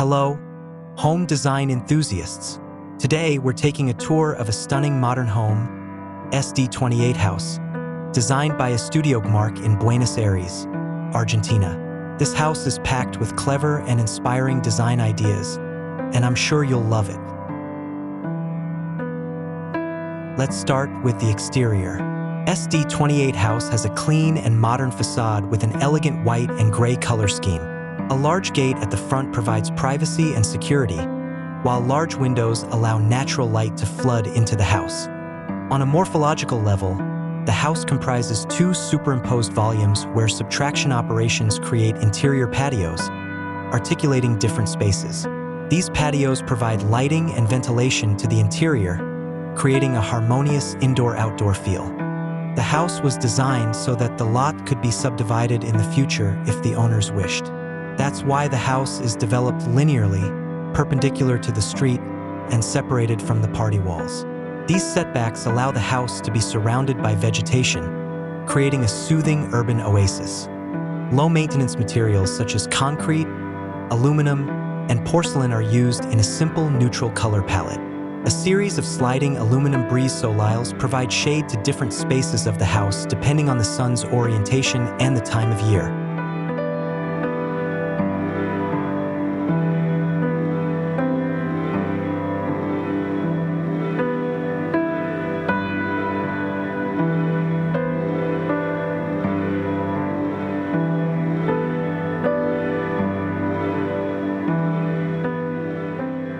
Hello, home design enthusiasts. Today, we're taking a tour of a stunning modern home, SD28 House, designed by Estudio GMARQ in Buenos Aires, Argentina. This house is packed with clever and inspiring design ideas, and I'm sure you'll love it. Let's start with the exterior. SD28 House has a clean and modern facade with an elegant white and gray color scheme. A large gate at the front provides privacy and security, while large windows allow natural light to flood into the house. On a morphological level, the house comprises two superimposed volumes where subtraction operations create interior patios, articulating different spaces. These patios provide lighting and ventilation to the interior, creating a harmonious indoor-outdoor feel. The house was designed so that the lot could be subdivided in the future if the owners wished. That's why the house is developed linearly, perpendicular to the street, and separated from the party walls. These setbacks allow the house to be surrounded by vegetation, creating a soothing urban oasis. Low-maintenance materials such as concrete, aluminum, and porcelain are used in a simple neutral color palette. A series of sliding aluminum brise soleils provide shade to different spaces of the house depending on the sun's orientation and the time of year.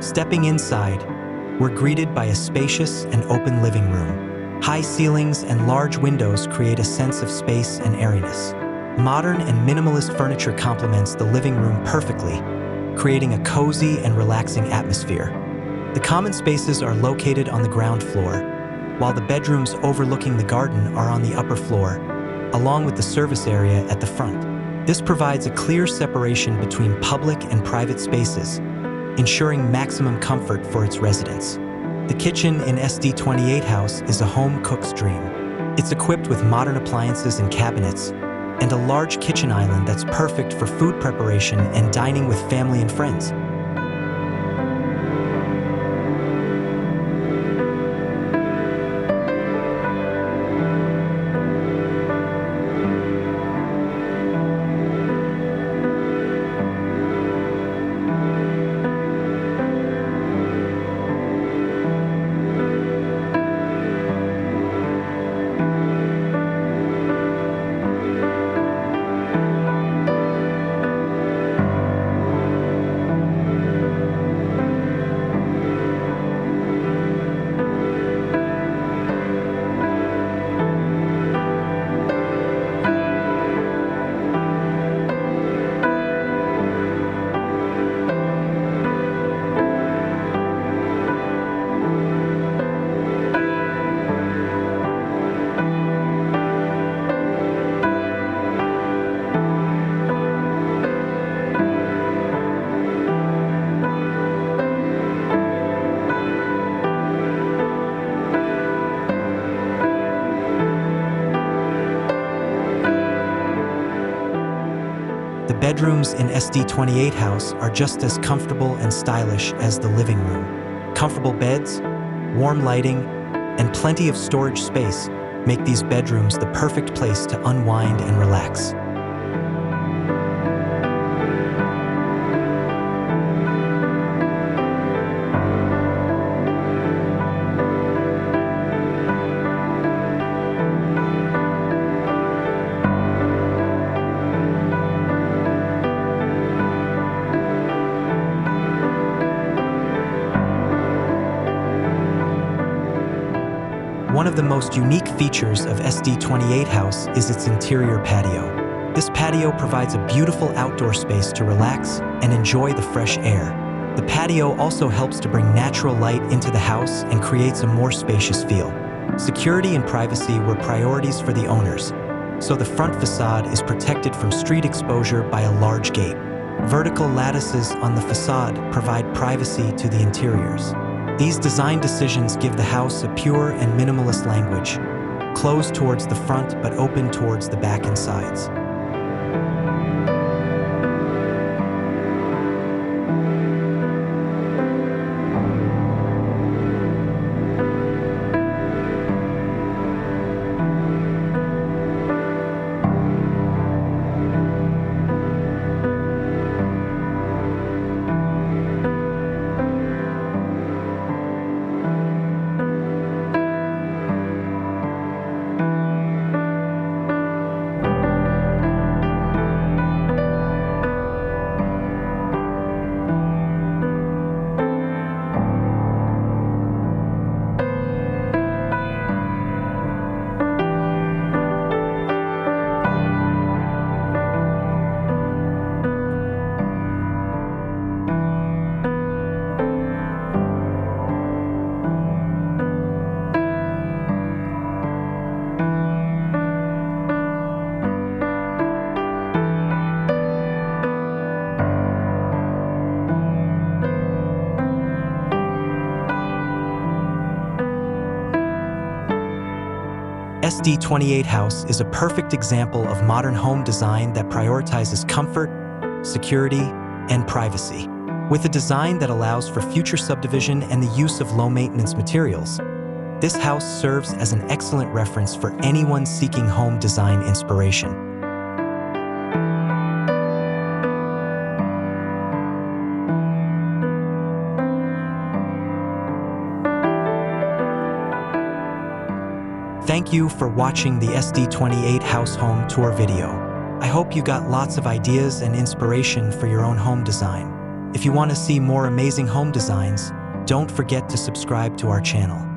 Stepping inside, we're greeted by a spacious and open living room. High ceilings and large windows create a sense of space and airiness. Modern and minimalist furniture complements the living room perfectly, creating a cozy and relaxing atmosphere. The common spaces are located on the ground floor, while the bedrooms overlooking the garden are on the upper floor, along with the service area at the front. This provides a clear separation between public and private spaces, ensuring maximum comfort for its residents. The kitchen in SD28 House is a home cook's dream. It's equipped with modern appliances and cabinets, and a large kitchen island that's perfect for food preparation and dining with family and friends. The bedrooms in SD28 House are just as comfortable and stylish as the living room. Comfortable beds, warm lighting, and plenty of storage space make these bedrooms the perfect place to unwind and relax. One of the most unique features of SD28 House is its interior patio. This patio provides a beautiful outdoor space to relax and enjoy the fresh air. The patio also helps to bring natural light into the house and creates a more spacious feel. Security and privacy were priorities for the owners, so the front facade is protected from street exposure by a large gate. Vertical lattices on the facade provide privacy to the interiors. These design decisions give the house a pure and minimalist language, closed towards the front but open towards the back and sides. SD28 House is a perfect example of modern home design that prioritizes comfort, security, and privacy. With a design that allows for future subdivision and the use of low-maintenance materials, this house serves as an excellent reference for anyone seeking home design inspiration. Thank you for watching the SD28 House home tour video. I hope you got lots of ideas and inspiration for your own home design. If you want to see more amazing home designs, don't forget to subscribe to our channel.